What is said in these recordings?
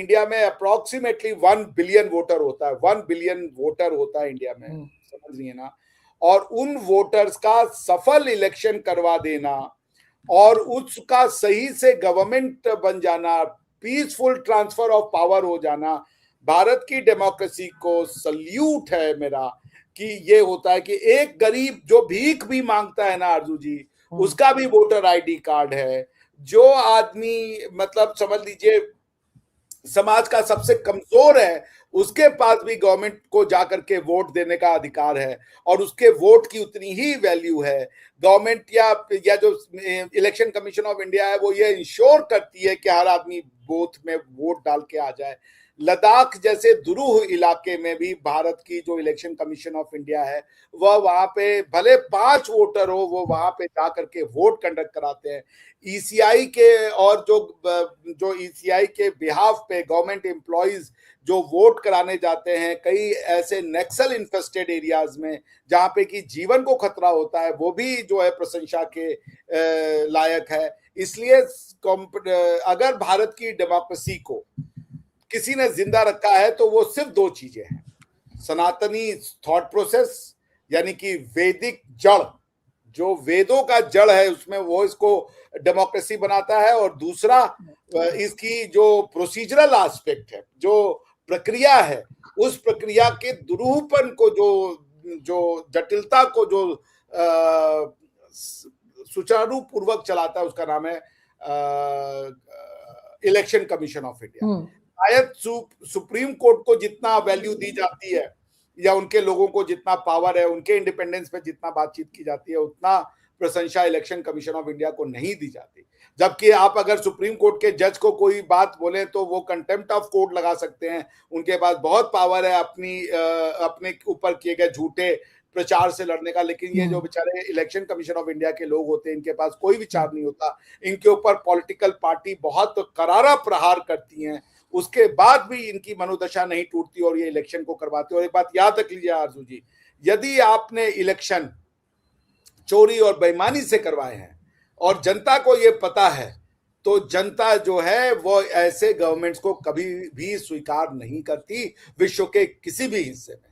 India में approximately 1 billion voter होता है, 1 बिलियन वोटर होता है इंडिया में, समझ रही है ना। और उन वोटर्स का सफल इलेक्शन करवा देना और उसका सही से गवर्नमेंट बन जाना, पीसफुल ट्रांसफर ऑफ पावर हो जाना, भारत की डेमोक्रेसी को सल्यूट है मेरा कि ये होता है कि एक गरीब जो भीख भी मांगता है ना आरजू जी, उसका भी वोटर आईडी कार्ड है। जो आदमी मतलब समझ लीजिए समाज का सबसे कमजोर है, उसके पास भी गवर्नमेंट को जाकर के वोट देने का अधिकार है और उसके वोट की उतनी ही वैल्यू है। गवर्नमेंट या जो इलेक्शन कमीशन ऑफ इंडिया है वो ये इंश्योर करती है कि हर आदमी बूथ में वोट डाल के आ जाए। लद्दाख जैसे दुरूह इलाके में भी भारत की जो इलेक्शन कमीशन ऑफ इंडिया है वह वहां पे भले 5 वोटर हो, वो वहां पे जाकर के वोट कंडक्ट कराते हैं। ईसीआई के और जो ईसीआई के बिहाफ पे गवर्नमेंट एम्प्लॉइज जो वोट कराने जाते हैं कई ऐसे नक्सल इन्फेस्टेड एरियाज में जहां पे कि जीवन को खतरा होता है, वो भी जो है प्रशंसा के लायक है। इसलिए अगर भारत की डेमोक्रेसी को किसी ने जिंदा रखा है तो वो सिर्फ 2 चीजें हैं, सनातनी थॉट प्रोसेस यानी कि वैदिक जड़, जो वेदों का जड़ है उसमें वो इसको डेमोक्रेसी बनाता है, और दूसरा इसकी जो प्रोसीजरल एस्पेक्ट है, जो प्रक्रिया है, उस प्रक्रिया के दुरूहपन को जो जटिलता को जो सुचारू पूर्वक चलाता है उसका नाम है इलेक्शन कमीशन ऑफ इंडिया। शायद सुप्रीम कोर्ट को जितना वैल्यू दी जाती है या उनके लोगों को जितना पावर है, उनके इंडिपेंडेंस पे जितना बातचीत की जाती है, उतना प्रशंसा इलेक्शन कमीशन ऑफ इंडिया को नहीं दी जाती। जबकि आप अगर सुप्रीम कोर्ट के जज को कोई बात बोले तो वो कंटेम्प्ट ऑफ कोर्ट लगा सकते हैं, उनके पास बहुत पावर है अपने ऊपर किए गए झूठे प्रचार से लड़ने का। लेकिन ये जो बेचारे इलेक्शन कमीशन ऑफ इंडिया के लोग होते हैं इनके पास कोई विचार नहीं होता, इनके ऊपर पॉलिटिकल पार्टी बहुत करारा प्रहार करती हैं, उसके बाद भी इनकी मनोदशा नहीं टूटती और ये इलेक्शन को करवाते। और एक बात याद रख लीजिए आरजू जी, यदि आपने इलेक्शन चोरी और बेईमानी से करवाए हैं और जनता को ये पता है तो जनता जो है वो ऐसे गवर्नमेंट्स को कभी भी स्वीकार नहीं करती विश्व के किसी भी हिस्से में।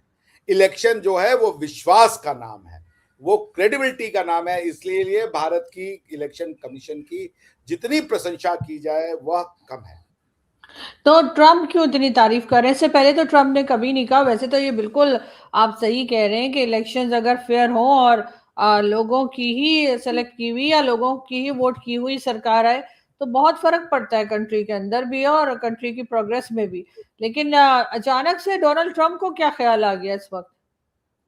इलेक्शन जो है वो विश्वास का नाम है, वो क्रेडिबिलिटी का नाम है। इसलिए भारत की इलेक्शन कमीशन की जितनी प्रशंसा की जाए वह कम है। तो ट्रम्प क्यों इतनी तारीफ कर रहे हैं? इससे पहले तो ट्रम्प ने कभी नहीं कहा। वैसे तो ये बिल्कुल आप सही कह रहे हैं कि इलेक्शंस अगर फेयर हो और लोगों की ही सेलेक्ट की हुई या लोगों की ही वोट की हुई सरकार आए तो बहुत फर्क पड़ता है कंट्री के अंदर भी और कंट्री की प्रोग्रेस में भी। लेकिन अचानक से डोनाल्ड ट्रम्प को क्या ख्याल आ गया इस वक्त?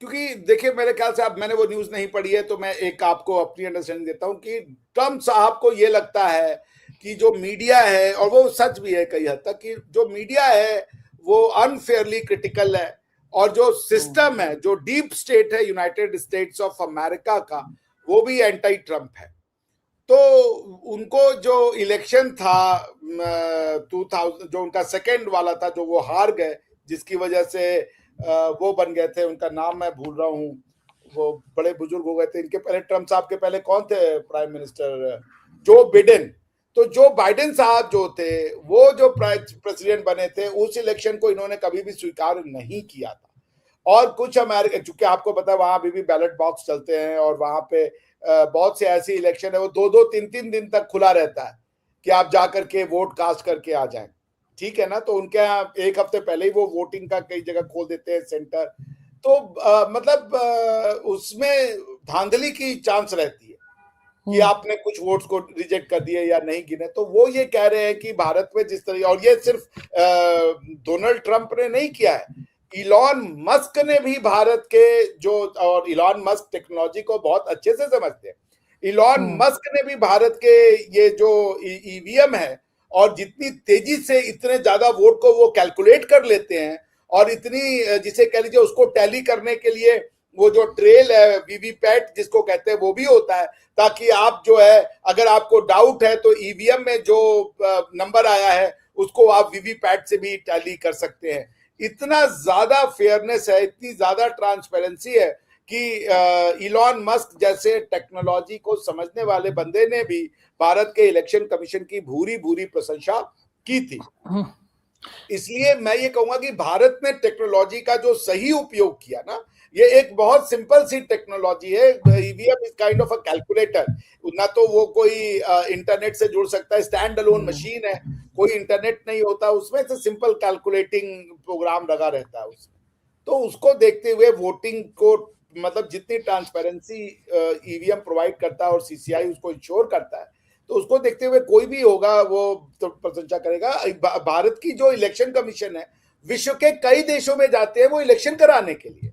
क्योंकि देखिए मेरे ख्याल से, अब मैंने वो न्यूज नहीं पढ़ी है तो मैं एक आपको अपनी अंडरस्टैंडिंग देता हूं कि ट्रम्प साहब को ये लगता है कि जो मीडिया है, और वो सच भी है कई हद तक, कि जो मीडिया है वो अनफेयरली क्रिटिकल है और जो सिस्टम है, जो डीप स्टेट है यूनाइटेड स्टेट्स ऑफ अमेरिका का, वो भी एंटी ट्रम्प है। तो उनको जो इलेक्शन था 2000 जो उनका सेकेंड वाला था जो वो हार गए, जिसकी वजह से वो बन गए थे, उनका नाम मैं भूल रहा हूँ, वो बड़े बुजुर्ग हो गए थे। इनके पहले ट्रम्प साहब के पहले कौन थे प्राइम मिनिस्टर? Joe Biden. तो जो बाइडेन साहब जो थे वो जो प्रेसिडेंट बने थे उस इलेक्शन को इन्होंने कभी भी स्वीकार नहीं किया था। और कुछ अमेरिका, चूंकि आपको पता है वहां अभी भी बैलेट बॉक्स चलते हैं और वहां पे बहुत से ऐसी इलेक्शन है वो 2-2 3-3 दिन तक खुला रहता है कि आप जाकर के वोट कास्ट करके आ जाएं, ठीक है ना। तो उनके यहाँ एक हफ्ते पहले ही वो वोटिंग का कई जगह खोल देते हैं सेंटर। तो मतलब उसमें धांधली की चांस रहती है कि आपने कुछ वोट्स को रिजेक्ट कर दिए या नहीं गिने। तो वो ये कह रहे हैं कि भारत में जिस तरह, और ये सिर्फ डोनाल्ड ट्रंप ने नहीं किया है, इलॉन मस्क ने भी भारत के जो, और इलॉन मस्क टेक्नोलॉजी को बहुत अच्छे से समझते हैं, इलॉन मस्क ने भी भारत के ये जो ईवीएम है और जितनी तेजी से इतने ज्यादा वोट को वो कैलकुलेट कर लेते हैं और इतनी, जिसे कह लीजिए उसको टैली करने के लिए वो जो ट्रेल है वीवीपैट जिसको कहते हैं वो भी होता है, ताकि आप जो है अगर आपको डाउट है तो ईवीएम में जो नंबर आया है उसको आप वीवीपैट से भी टैली कर सकते हैं। इतना ज्यादा फेयरनेस है, इतनी ज्यादा ट्रांसपेरेंसी है कि इलॉन मस्क जैसे टेक्नोलॉजी को समझने वाले बंदे ने भी भारत के इलेक्शन कमीशन की भूरी भूरी प्रशंसा की थी। इसलिए मैं ये कहूंगा कि भारत ने टेक्नोलॉजी का जो सही उपयोग किया ना, ये एक बहुत सिंपल सी टेक्नोलॉजी है। EVM is kind of a calculator. ना तो वो कोई इंटरनेट से जुड़ सकता है, स्टैंड अलोन मशीन है, कोई इंटरनेट नहीं होता उसमें, तो सिंपल कैलकुलेटिंग प्रोग्राम लगा रहता है उसमें। तो उसको देखते हुए वोटिंग को, मतलब जितनी ट्रांसपेरेंसी ईवीएम प्रोवाइड करता है और सीसीआई उसको इंश्योर करता है, तो उसको देखते हुए कोई भी होगा वो तो प्रशंसा करेगा। भारत की जो इलेक्शन कमीशन है, विश्व के कई देशों में जाते हैं वो इलेक्शन कराने के लिए।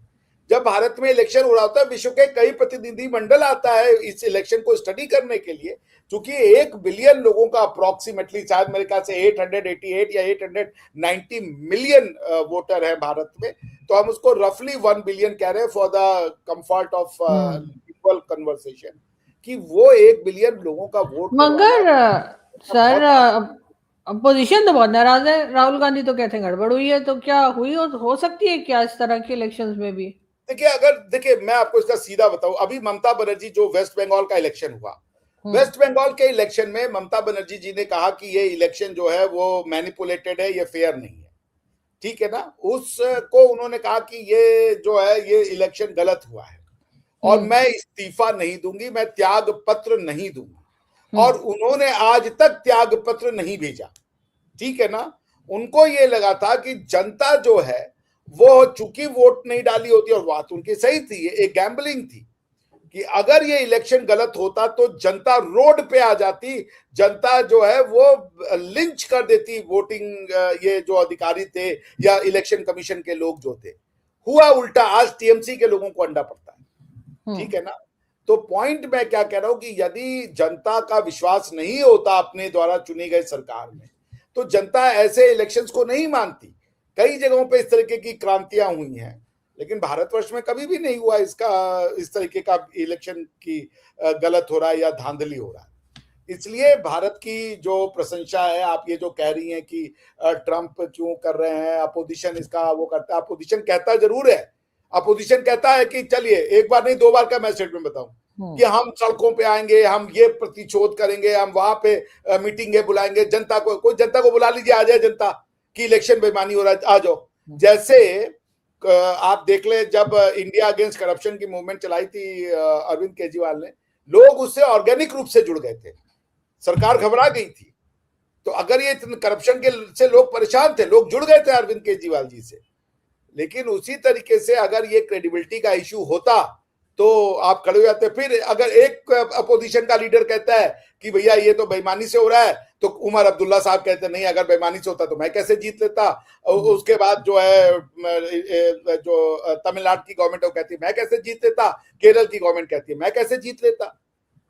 जब भारत में इलेक्शन हो रहा होता है, विश्व के कई प्रतिनिधि मंडल आता है इस इलेक्शन को स्टडी करने के लिए। क्योंकि 1 बिलियन लोगों का अप्रोक्सीमेटली, शायद मेरे ख्याल से 888 या 890 मिलियन वोटर है भारत में, तो हम उसको रफली 1 बिलियन कह रहे हैं for the comfort of equal conversation, कि वो 1 बिलियन लोगों का वोट मगर सर बहुत। अपोजिशन तो बहुत नाराज है। राहुल गांधी तो कहते हैं गड़बड़ हुई है, तो क्या हुई हो सकती है क्या इस तरह के इलेक्शंस में भी? देखिए मैं आपको इसका सीधा बताऊं, अभी ममता बनर्जी, जो वेस्ट बंगाल का इलेक्शन हुआ, वेस्ट बंगाल के इलेक्शन में ममता बनर्जी जी ने कहा कि ये इलेक्शन जो है वो मैनिपुलेटेड है, ये फेयर नहीं है, ठीक है ना। उसको उन्होंने कहा कि ये जो है ये इलेक्शन गलत हुआ है और मैं इस्तीफा नहीं दूंगी, मैं त्याग पत्र नहीं दूंगी। और उन्होंने आज तक त्याग पत्र नहीं भेजा, ठीक है ना। उनको ये लगा था कि जनता जो है वो, चूंकि वोट नहीं डाली होती, और बात उनकी सही थी, ये एक गैम्बलिंग थी कि अगर ये इलेक्शन गलत होता तो जनता रोड पे आ जाती, जनता जो है वो लिंच कर देती वोटिंग ये जो अधिकारी थे या इलेक्शन कमीशन के लोग जो थे। हुआ उल्टा, आज टीएमसी के लोगों को अंडा पड़ता है, ठीक है ना। तो पॉइंट मैं क्या कह रहा हूं कि यदि जनता का विश्वास नहीं होता अपने द्वारा चुनी गई सरकार में, तो जनता ऐसे इलेक्शंस को नहीं मानती। कई जगहों पे इस तरीके की क्रांतियां हुई हैं, लेकिन भारतवर्ष में कभी भी नहीं हुआ इसका, इस तरीके का इलेक्शन की गलत हो रहा है या धांधली हो रहा है। इसलिए भारत की जो प्रशंसा है, आप ये जो कह रही हैं कि ट्रंप क्यों कर रहे हैं, अपोजिशन इसका वो करता है, अपोजिशन कहता जरूर है, अपोजिशन कहता है कि चलिए एक बार नहीं 2 बार का मैं स्टेटमेंट बताऊं कि हम सड़कों पे आएंगे, हम ये प्रतिशोध करेंगे, हम वहां पे मीटिंगें बुलाएंगे, जनता को, कोई जनता को बुला लीजिए, आ जाए जनता की इलेक्शन बेईमानी हो रहा है, आ जाओ। जैसे आप देख ले, जब इंडिया अगेंस्ट करप्शन की मूवमेंट चलाई थी अरविंद केजरीवाल ने, लोग उससे ऑर्गेनिक रूप से जुड़ गए थे, सरकार घबरा गई थी। तो अगर ये करप्शन के से लोग परेशान थे, लोग जुड़ गए थे अरविंद केजरीवाल जी से। लेकिन उसी तरीके से अगर ये क्रेडिबिलिटी का इश्यू होता तो आप खड़े हो जाते। फिर अगर एक अपोजिशन का लीडर कहता है कि भैया ये तो बेईमानी से हो रहा है, तो उमर अब्दुल्ला साहब कहते नहीं, अगर बेईमानी से होता तो मैं कैसे जीत लेता। उसके बाद जो है जो तमिलनाडु की गवर्नमेंट है वो कहती है मैं कैसे जीत लेता, केरल की गवर्नमेंट कहती है मैं कैसे जीत लेता।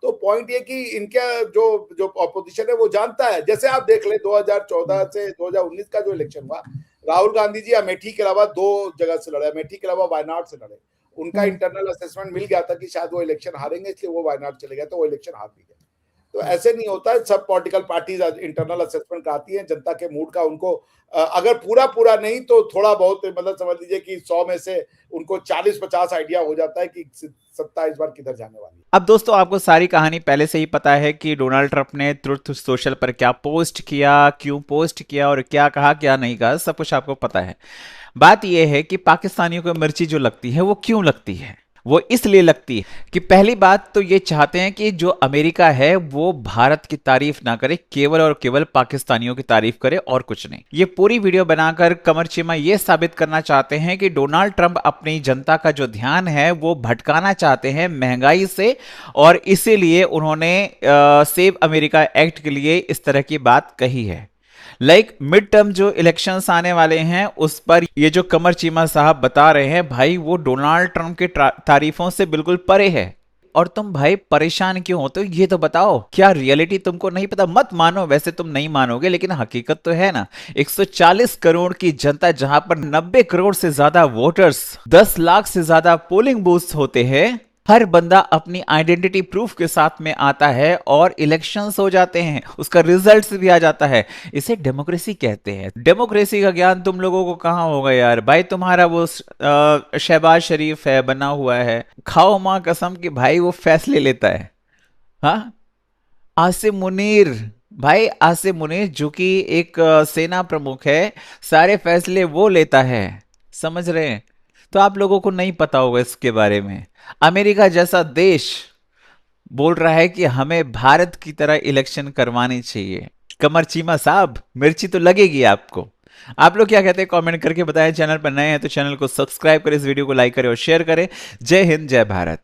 तो पॉइंट ये कि इनका जो जो ऑपोजिशन है वो जानता है। जैसे आप देख ले 2014 से 2019 का जो इलेक्शन हुआ, राहुल गांधी जी अमेठी के अलावा 2 जगह से लड़े, अमेठी के अलावा वायनाड से लड़े। उनका इंटरनल असेसमेंट मिल गया था कि शायद वो इलेक्शन हारेंगे, इसलिए वो वायनाड चले गए, तो वो इलेक्शन हार भी गए। तो ऐसे नहीं होता है, सब पॉलिटिकल पार्टीज इंटरनल असेसमेंट कराती हैं जनता के मूड का। उनको अगर पूरा नहीं तो थोड़ा बहुत, मतलब समझ लीजिए कि 100 में से उनको 40-50 आइडिया हो जाता है कि सत्ता इस बार किधर जाने वाली है। अब दोस्तों आपको सारी कहानी पहले से ही पता है कि डोनाल्ड ट्रंप ने ट्रुथ सोशल पर क्या पोस्ट किया, क्यों पोस्ट किया और क्या कहा क्या नहीं कहा, सब कुछ आपको पता है। बात यह है कि पाकिस्तानियों को मिर्ची जो लगती है वो क्यों लगती है। वो इसलिए लगती है कि पहली बात तो ये चाहते हैं कि जो अमेरिका है वो भारत की तारीफ ना करे, केवल और केवल पाकिस्तानियों की तारीफ करे और कुछ नहीं। ये पूरी वीडियो बनाकर कमर चीमा ये साबित करना चाहते हैं कि डोनाल्ड ट्रंप अपनी जनता का जो ध्यान है वो भटकाना चाहते हैं महंगाई से, और इसीलिए उन्होंने सेव अमेरिका एक्ट के लिए इस तरह की बात कही है। मिड टर्म जो इलेक्शंस आने वाले हैं उस पर ये जो कमर चीमा साहब बता रहे हैं भाई, वो डोनाल्ड ट्रंप के तारीफों से बिल्कुल परे है। और तुम भाई परेशान क्यों होते हो ये तो बताओ, क्या रियलिटी तुमको नहीं पता? मत मानो, वैसे तुम नहीं मानोगे लेकिन हकीकत तो है ना। 140 करोड़ की जनता, जहां पर 90 करोड़ से ज्यादा वोटर्स, 10 लाख से ज्यादा पोलिंग बूथ्स होते हैं, हर बंदा अपनी आइडेंटिटी प्रूफ के साथ में आता है और इलेक्शंस हो जाते हैं, उसका रिजल्ट्स भी आ जाता है। इसे डेमोक्रेसी कहते हैं। डेमोक्रेसी का ज्ञान तुम लोगों को कहां होगा यार। भाई तुम्हारा वो शहबाज शरीफ है बना हुआ है, खाओ मां कसम कि भाई वो फैसले लेता है। हाँ, आसिम मुनीर भाई आसिम मुनीर जो कि एक सेना प्रमुख है, सारे फैसले वो लेता है, समझ रहे हैं? तो आप लोगों को नहीं पता होगा इसके बारे में। अमेरिका जैसा देश बोल रहा है कि हमें भारत की तरह इलेक्शन करवानी चाहिए। कमर चीमा साहब, मिर्ची तो लगेगी आपको। आप लोग क्या कहते हैं कमेंट करके बताएं। चैनल पर नए हैं तो चैनल को सब्सक्राइब करें, इस वीडियो को लाइक करें और शेयर करें। जय हिंद, जय भारत।